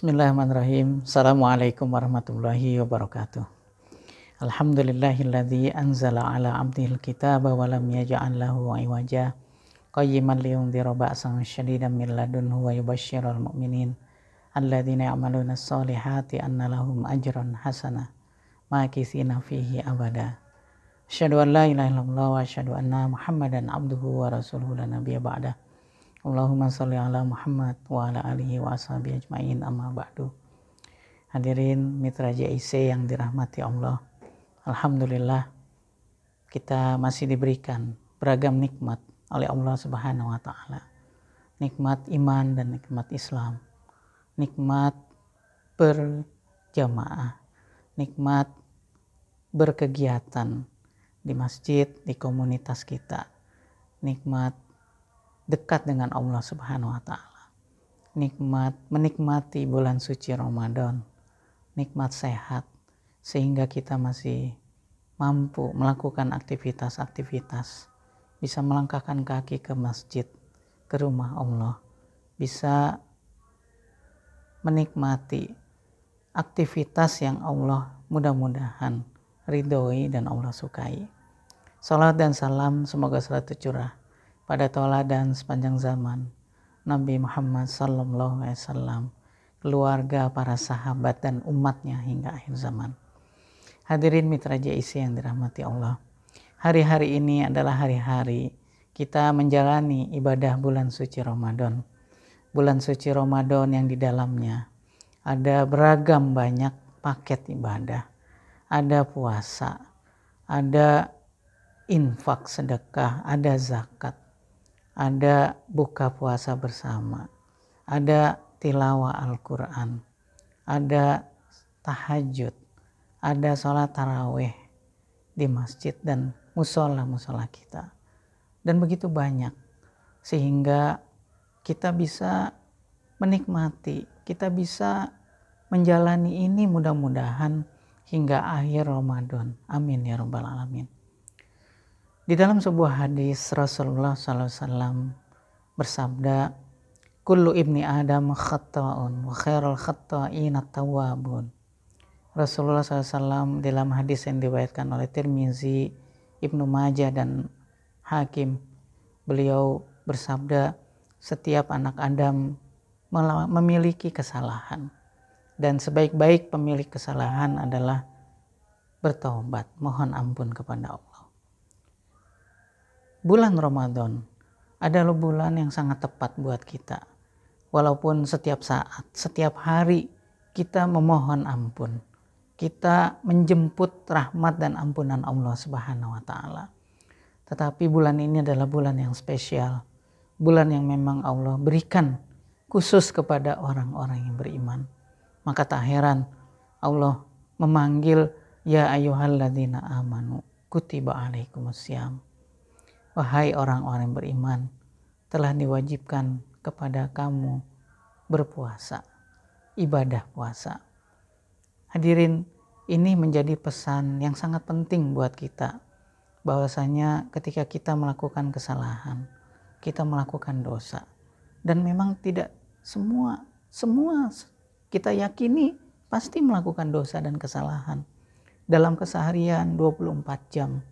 Bismillahirrahmanirrahim. Assalamualaikum warahmatullahi wabarakatuh. Alhamdulillahilladzi anzala ala abdihil kitaba wa lam yaj'al lahu iwaja qayyiman liyundhira ba'san syadidan min ladunhu wa yubashsyiral mu'minin alladzina ya'maluna sholihati anna lahum ajran hasana makitsina fihi abada. Asyhadu an la ilaha illallah wa asyhadu anna Muhammadan abduhu wa rasuluhu la nabiyya ba'da. Allahumma sholli ala Muhammad wa ala alihi wa ashabihi ajma'in, amma ba'du. Hadirin mitra JIC yang dirahmati Allah, alhamdulillah kita masih diberikan beragam nikmat oleh Allah Subhanahu wa taala. Nikmat iman dan nikmat Islam, nikmat berjamaah, nikmat berkegiatan di masjid, di komunitas kita, nikmat dekat dengan Allah Subhanahu wa taala, nikmat menikmati bulan suci Ramadan, nikmat sehat sehingga kita masih mampu melakukan aktivitas-aktivitas, bisa melangkahkan kaki ke masjid, ke rumah Allah, bisa menikmati aktivitas yang Allah mudah-mudahan ridhoi dan Allah sukai. Salat dan salam semoga selalu tercurah pada tauladan sepanjang zaman Nabi Muhammad sallallahu alaihi wasallam, keluarga, para sahabat dan umatnya hingga akhir zaman. Hadirin mitra JIC yang dirahmati Allah, hari-hari ini adalah hari-hari kita menjalani ibadah bulan suci Ramadan. Bulan suci Ramadan yang di dalamnya ada beragam banyak paket ibadah. Ada puasa, ada infak sedekah, ada zakat, ada buka puasa bersama, ada tilawah Al-Quran, ada tahajud, ada sholat tarawih di masjid dan musola-musola kita. Dan begitu banyak sehingga kita bisa menikmati, kita bisa menjalani ini mudah-mudahan hingga akhir Ramadan. Amin ya rabbal alamin. Di dalam sebuah hadis Rasulullah SAW bersabda, kullu ibni Adam khatta'un wa khairul khatta'ina tawwabun. Rasulullah SAW dalam hadis yang diriwayatkan oleh Tirmizi, Ibnu Majah dan Hakim, beliau bersabda, setiap anak Adam memiliki kesalahan dan sebaik-baik pemilik kesalahan adalah bertaubat, mohon ampun kepada Allah. Bulan Ramadan adalah bulan yang sangat tepat buat kita. Walaupun setiap saat, setiap hari kita memohon ampun, kita menjemput rahmat dan ampunan Allah Subhanahu wa taala. Tetapi bulan ini adalah bulan yang spesial, bulan yang memang Allah berikan khusus kepada orang-orang yang beriman. Maka tak heran Allah memanggil ya ayyuhalladzina amanu kutiba alaikumussyam. Wahai orang-orang yang beriman, telah diwajibkan kepada kamu berpuasa, ibadah puasa. Hadirin, ini menjadi pesan yang sangat penting buat kita, bahwasanya ketika kita melakukan kesalahan, kita melakukan dosa, dan memang tidak semua kita yakini pasti melakukan dosa dan kesalahan. Dalam keseharian 24 jam,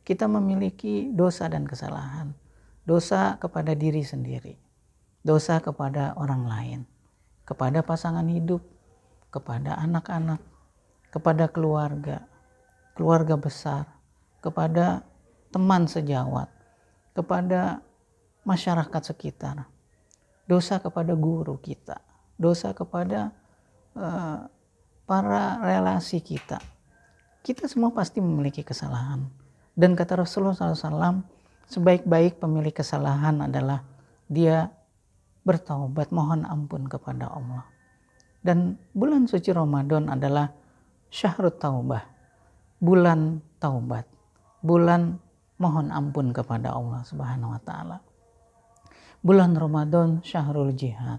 kita memiliki dosa dan kesalahan. Dosa kepada diri sendiri, dosa kepada orang lain, kepada pasangan hidup, kepada anak-anak, kepada keluarga besar, kepada teman sejawat, kepada masyarakat sekitar, dosa kepada guru kita, dosa kepada para relasi kita. Kita semua pasti memiliki kesalahan. Dan kata Rasulullah SAW, sebaik-baik pemilik kesalahan adalah dia bertaubat, mohon ampun kepada Allah. Dan bulan suci Ramadan adalah syahrut taubah, bulan taubat, bulan mohon ampun kepada Allah Subhanahu wa taala. Bulan Ramadan syahrul jihad.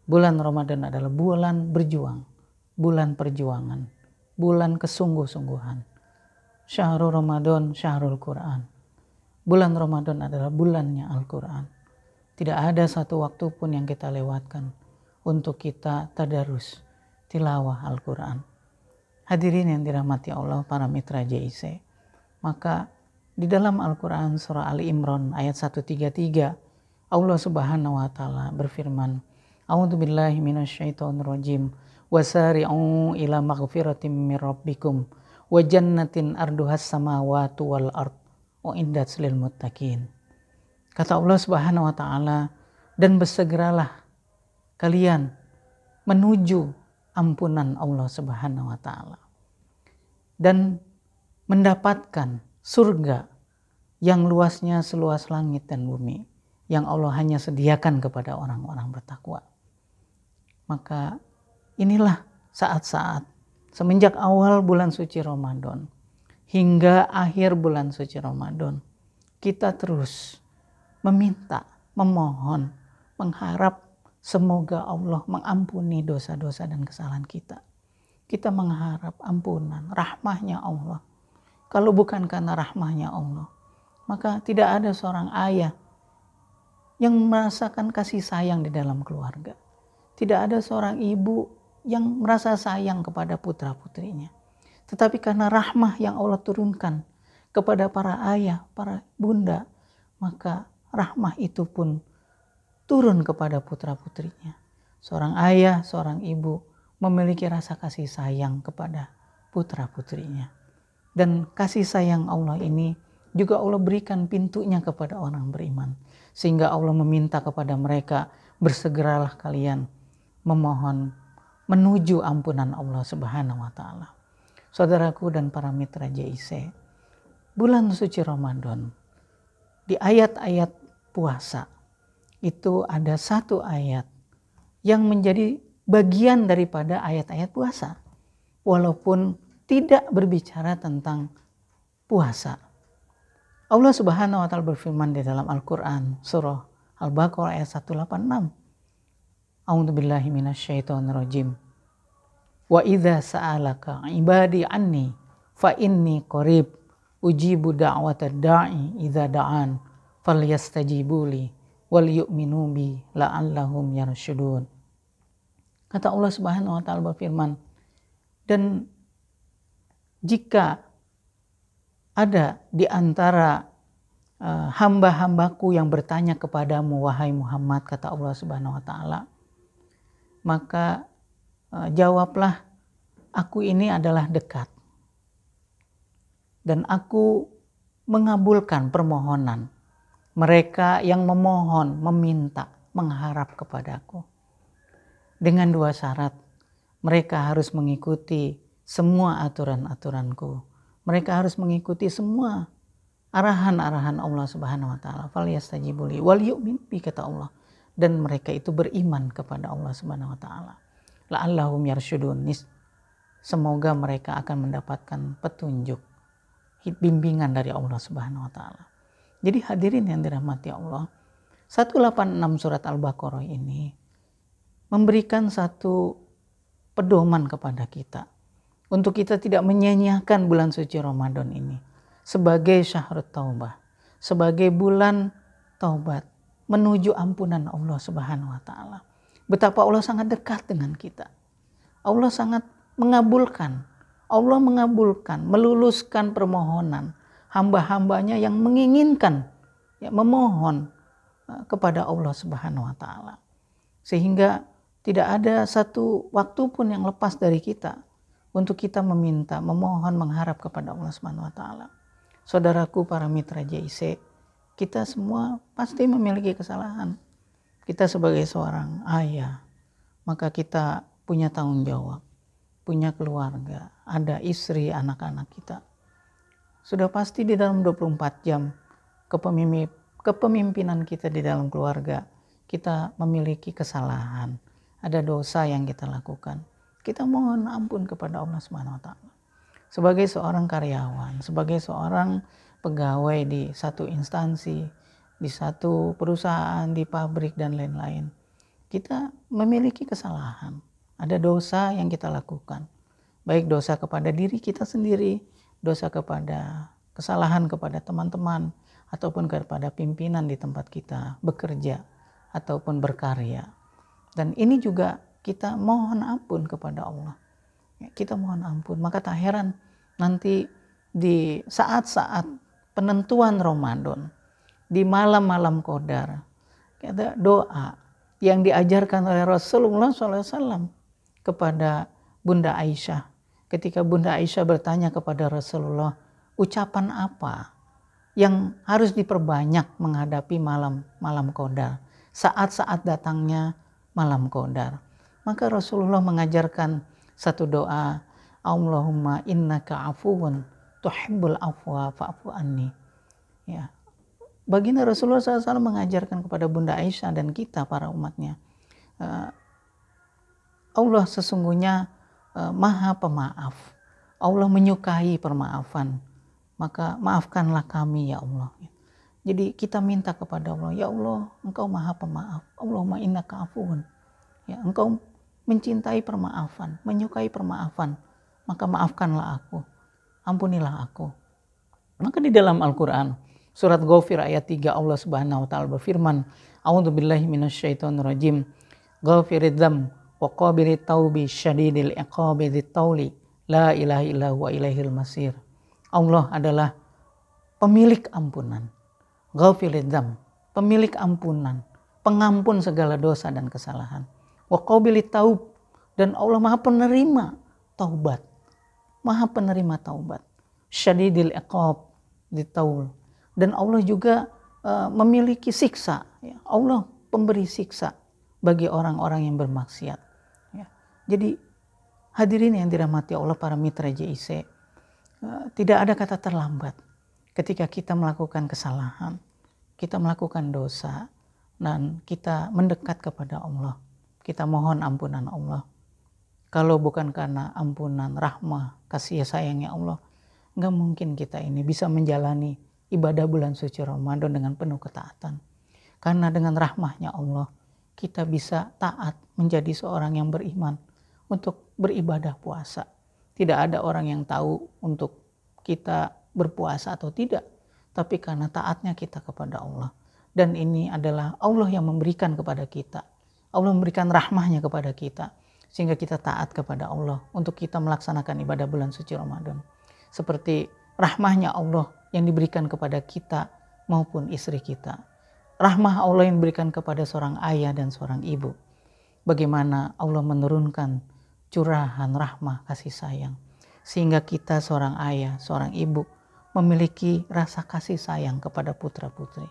Bulan Ramadan adalah bulan berjuang, bulan perjuangan, bulan kesungguh-sungguhan. Syahrul Ramadan, syahrul Quran. Bulan Ramadan adalah bulannya Al-Quran. Tidak ada satu waktu pun yang kita lewatkan untuk kita tadarus tilawah Al-Quran. Hadirin yang dirahmati Allah, para mitra JIC, maka di dalam Al-Quran surah Ali Imran ayat 133 Allah Subhanahu wa taala berfirman, A'udzubillahi minasyaitonirrajim, wasari'u ila maghfiratin mir rabbikum wa jannatin arduhas samawati wal ard uiddat lil muttaqin. Kata Allah Subhanahu wa taala, dan bersegeralah kalian menuju ampunan Allah Subhanahu wa taala dan mendapatkan surga yang luasnya seluas langit dan bumi yang Allah hanya sediakan kepada orang-orang bertakwa. Maka inilah saat-saat semenjak awal bulan suci Ramadan hingga akhir bulan suci Ramadan, kita terus meminta, memohon, mengharap semoga Allah mengampuni dosa-dosa dan kesalahan kita. Kita mengharap ampunan, rahmahnya Allah. Kalau bukan karena rahmahnya Allah, maka tidak ada seorang ayah yang merasakan kasih sayang di dalam keluarga. Tidak ada seorang ibu yang merasa sayang kepada putra-putrinya. Tetapi karena rahmah yang Allah turunkan kepada para ayah, para bunda, maka rahmah itu pun turun kepada putra-putrinya. Seorang ayah, seorang ibu memiliki rasa kasih sayang kepada putra-putrinya. Dan kasih sayang Allah ini juga Allah berikan pintunya kepada orang beriman. Sehingga Allah meminta kepada mereka, bersegeralah kalian memohon menuju ampunan Allah Subhanahu wa taala. Saudaraku dan para mitra JIC, bulan suci Ramadan, di ayat-ayat puasa itu ada satu ayat yang menjadi bagian daripada ayat-ayat puasa, walaupun tidak berbicara tentang puasa. Allah Subhanahu wa taala berfirman di dalam Al-Qur'an surah Al-Baqarah ayat 186. A'udzubillahi minasyaitonirrajim. Wa idza sa'alaka ibadi anni fa inni qarib ujibu da'watad da'i idza da'an falyastajibuli wal yu'minu bi la'allahum yarshudun. Kata Allah Subhanahu wa taala berfirman, dan jika ada di antara hamba-hambaku yang bertanya kepadamu wahai Muhammad, kata Allah Subhanahu wa taala, maka jawablah, aku ini adalah dekat dan aku mengabulkan permohonan mereka yang memohon, meminta, mengharap kepadaku. Dengan dua syarat, mereka harus mengikuti semua aturan-aturanku. Mereka harus mengikuti semua arahan-arahan Allah Subhanahu wa taala. Falyastajibuli wal yu'min bi, kata Allah. Dan mereka itu beriman kepada Allah Subhanahu wa taala. La'allahum yarsyudun. Semoga mereka akan mendapatkan petunjuk, bimbingan dari Allah Subhanahu wa taala. Jadi hadirin yang dirahmati Allah, 186 surat Al-Baqarah ini memberikan satu pedoman kepada kita untuk kita tidak menyia-nyiakan bulan suci Ramadan ini sebagai syahrut taubah, sebagai bulan taubat menuju ampunan Allah Subhanahu wa taala. Betapa Allah sangat dekat dengan kita. Allah sangat mengabulkan. Allah mengabulkan, meluluskan permohonan hamba-hambanya yang menginginkan, memohon kepada Allah Subhanahu wa taala. Sehingga tidak ada satu waktu pun yang lepas dari kita untuk kita meminta, memohon, mengharap kepada Allah Subhanahu wa taala. Saudaraku para mitra JIC, kita semua pasti memiliki kesalahan. Kita sebagai seorang ayah, maka kita punya tanggung jawab, punya keluarga, ada istri, anak-anak kita. Sudah pasti di dalam 24 jam kepemimpinan kita di dalam keluarga, kita memiliki kesalahan. Ada dosa yang kita lakukan. Kita mohon ampun kepada Allah Subhanahu wa taala. Sebagai seorang karyawan, sebagai seorang pegawai di satu instansi, di satu perusahaan, di pabrik dan lain-lain, kita memiliki kesalahan. Ada dosa yang kita lakukan. Baik dosa kepada diri kita sendiri, dosa kepada kesalahan kepada teman-teman, ataupun kepada pimpinan di tempat kita bekerja ataupun berkarya. Dan ini juga kita mohon ampun kepada Allah. Kita mohon ampun. Maka tak heran nanti di saat-saat penentuan Ramadan, di malam-malam Qadar, ada doa yang diajarkan oleh Rasulullah SAW kepada Bunda Aisyah. Ketika Bunda Aisyah bertanya kepada Rasulullah, ucapan apa yang harus diperbanyak menghadapi malam Qadar, saat-saat datangnya malam Qadar. Maka Rasulullah mengajarkan satu doa, Allahumma innaka afuwun tuhibbul afwa fa'fu anni. Ya. Baginda Rasulullah SAW mengajarkan kepada Bunda Aisyah dan kita para umatnya, Allah sesungguhnya maha pemaaf. Allah menyukai permaafan. Maka maafkanlah kami ya Allah. Jadi kita minta kepada Allah, ya Allah, Engkau maha pemaaf. Allahumma innaka afuwun. Ya, Engkau mencintai permaafan, menyukai permaafan. Maka maafkanlah aku. Ampunilah aku. Maka di dalam Al-Quran, surat Ghafir ayat 3, Allah Subhanahu wa taala berfirman, A'udzubillahi minasyaitonirrajim. Ghafirid dzam wa qabilit taubi syadidil iqabi dzit-tauli la ilaha illa huwa ilaihil masir. Allah adalah pemilik ampunan. Ghafirid dzam, pemilik ampunan, pengampun segala dosa dan kesalahan. Wa qabilit taub, dan Allah Maha penerima taubat. Maha penerima taubat. Syadidil iqab dzit-taul. Dan Allah juga memiliki siksa. Ya. Allah pemberi siksa bagi orang-orang yang bermaksiat. Ya. Jadi hadirin yang dirahmati Allah, para mitra JIC, tidak ada kata terlambat ketika kita melakukan kesalahan, kita melakukan dosa, dan kita mendekat kepada Allah. Kita mohon ampunan Allah. Kalau bukan karena ampunan, rahmah, kasih sayangnya Allah, nggak mungkin kita ini bisa menjalani ibadah bulan suci Ramadan dengan penuh ketaatan. Karena dengan rahmahnya Allah, kita bisa taat menjadi seorang yang beriman untuk beribadah puasa. Tidak ada orang yang tahu untuk kita berpuasa atau tidak, tapi karena taatnya kita kepada Allah. Dan ini adalah Allah yang memberikan kepada kita. Allah memberikan rahmahnya kepada kita, sehingga kita taat kepada Allah untuk kita melaksanakan ibadah bulan suci Ramadan. Seperti rahmahnya Allah yang diberikan kepada kita maupun istri kita. Rahmah Allah yang diberikan kepada seorang ayah dan seorang ibu. Bagaimana Allah menurunkan curahan rahmah kasih sayang. Sehingga kita seorang ayah, seorang ibu memiliki rasa kasih sayang kepada putra-putri.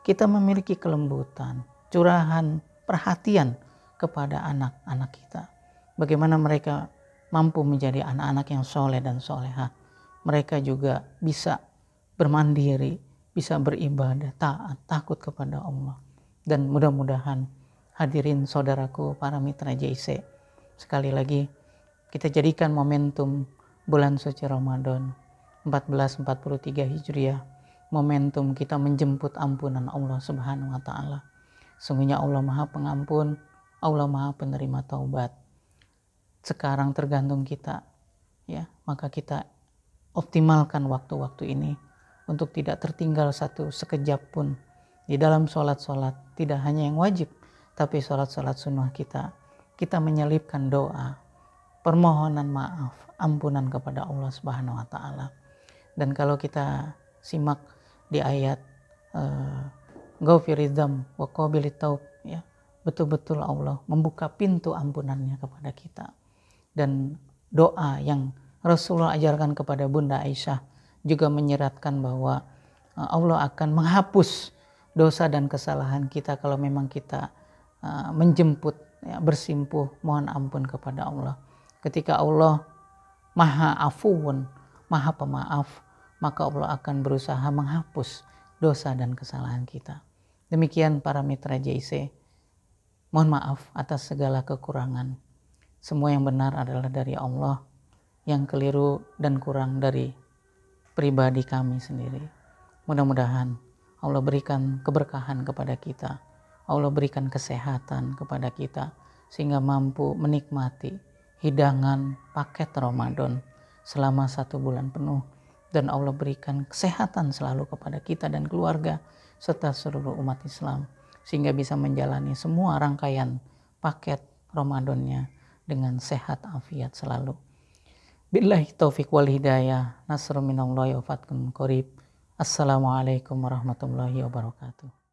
Kita memiliki kelembutan, curahan perhatian kepada anak-anak kita. Bagaimana mereka mampu menjadi anak-anak yang soleh dan soleha. Mereka juga bisa bermandiri, bisa beribadah, taat, takut kepada Allah. Dan mudah-mudahan hadirin saudaraku para mitra JIC, sekali lagi kita jadikan momentum bulan suci Ramadan 1443 Hijriah, momentum kita menjemput ampunan Allah Subhanahu wa taala. Sungguhnya Allah Maha Pengampun, Allah Maha Penerima Taubat. Sekarang tergantung kita, ya, maka kita optimalkan waktu-waktu ini untuk tidak tertinggal satu sekejap pun di dalam sholat-sholat, tidak hanya yang wajib, tapi sholat-sholat sunnah kita menyelipkan doa, permohonan maaf, ampunan kepada Allah Subhanahu wa taala. Dan kalau kita simak di ayat Ghafirid dzam wa qabilit taub, ya, betul-betul Allah membuka pintu ampunannya kepada kita. Dan doa yang Rasulullah ajarkan kepada Bunda Aisyah juga menyeratkan bahwa Allah akan menghapus dosa dan kesalahan kita kalau memang kita menjemput, ya, bersimpuh mohon ampun kepada Allah. Ketika Allah Maha Afuwun, Maha Pemaaf, maka Allah akan berusaha menghapus dosa dan kesalahan kita. Demikian para mitra JIC, mohon maaf atas segala kekurangan. Semua yang benar adalah dari Allah, yang keliru dan kurang dari pribadi kami sendiri. Mudah-mudahan Allah berikan keberkahan kepada kita, Allah berikan kesehatan kepada kita, sehingga mampu menikmati hidangan paket Ramadan selama 1 bulan penuh. Dan Allah berikan kesehatan selalu kepada kita dan keluarga serta seluruh umat Islam, sehingga bisa menjalani semua rangkaian paket Ramadannya dengan sehat afiat selalu. Billahi taufiq wal hidayah. Nasrun minallahi wa fathun qarib. Assalamualaikum warahmatullahi wabarakatuh.